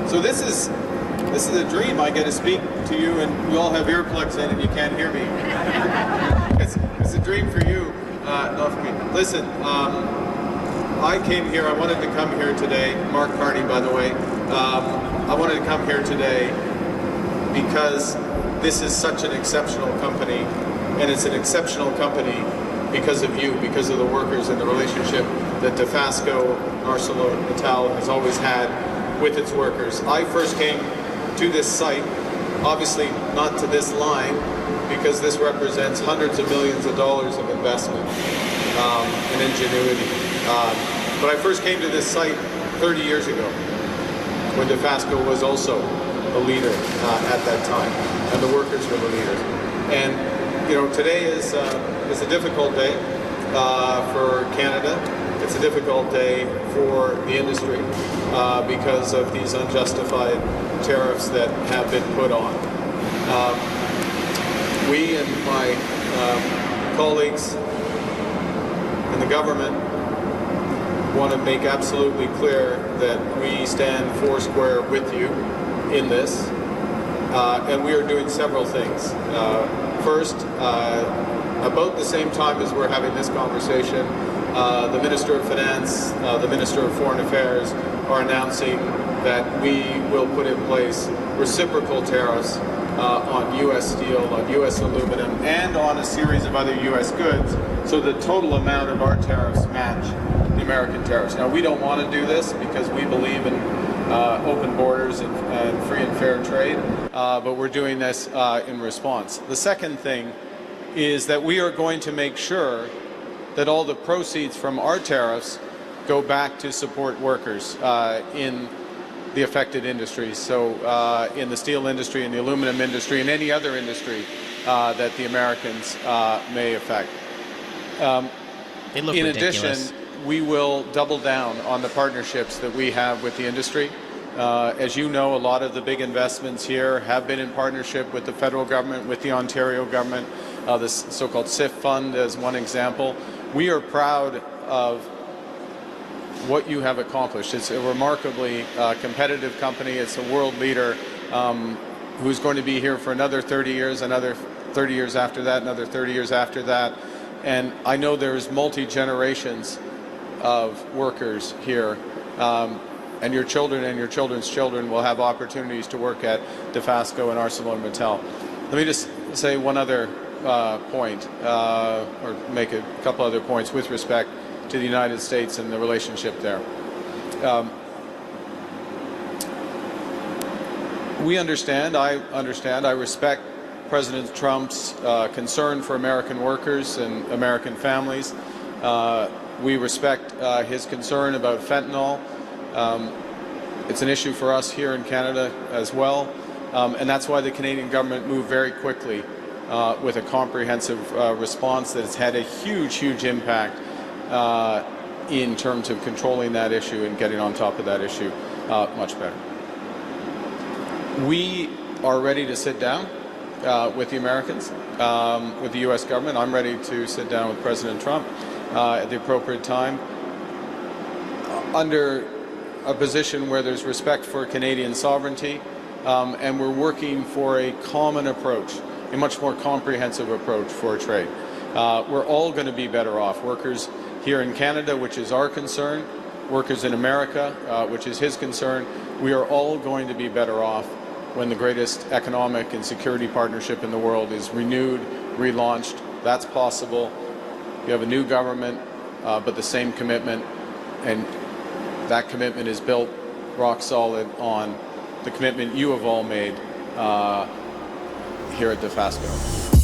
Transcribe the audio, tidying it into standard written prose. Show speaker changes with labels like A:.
A: So this is a dream. I get to speak to you, and you all have earplugs in, and you can't hear me. it's a dream for you, not for me. Listen, I came here. I wanted to come here today. Mark Carney, by the way. I wanted to come here today because this is such an exceptional company, and it's an exceptional company because of you, because of the workers and the relationship that Dofasco ArcelorMittal has always had with its workers. I first came to this site, obviously not to this line, because this represents hundreds of millions of dollars of investment and ingenuity. But I first came to this site 30 years ago, when Dofasco was also the leader at that time, and the workers were the leaders. And you know, today is a difficult day for Canada. It's a difficult day for the industry because of these unjustified tariffs that have been put on. We and my colleagues in the government want to make absolutely clear that we stand foursquare with you in this, and we are doing several things. First, about the same time as we're having this conversation, the Minister of Finance, the Minister of Foreign Affairs are announcing that we will put in place reciprocal tariffs on U.S. steel, on U.S. aluminum, and on a series of other U.S. goods, so the total amount of our tariffs match the American tariffs. Now, we don't want to do this because we believe in open borders and free and fair trade, but we're doing this in response. The second thing is that we are going to make sure that all the proceeds from our tariffs go back to support workers in the affected industries, so in the steel industry, in the aluminum industry, and any other industry that the Americans may affect. In addition, we will double down on the partnerships that we have with the industry. As you know, a lot of the big investments here have been in partnership with the federal government, with the Ontario government, this so-called SIF fund as one example. We are proud of what you have accomplished. It's a remarkably competitive company. It's a world leader who's going to be here for another 30 years, another 30 years after that, another 30 years after that. And I know there's multi-generations of workers here, and your children and your children's children will have opportunities to work at Dofasco and ArcelorMittal. Let me just say one other point, or make a couple other points with respect to the United States and the relationship there. I respect President Trump's concern for American workers and American families. We respect his concern about fentanyl. It's an issue for us here in Canada as well, and that's why the Canadian government moved very quickly with a comprehensive response that has had a huge impact in terms of controlling that issue and getting on top of that issue much better. We are ready to sit down with the Americans, with the U.S. government. I'm ready to sit down with President Trump at the appropriate time under a position where there's respect for Canadian sovereignty, and we're working for a common approach, a much more comprehensive approach for trade. We're all going to be better off. Workers here in Canada, which is our concern, workers in America, which is his concern. We are all going to be better off when the greatest economic and security partnership in the world is renewed, relaunched. That's possible. You have a new government, but the same commitment, and that commitment is built rock solid on the commitment you have all made here at Dofasco.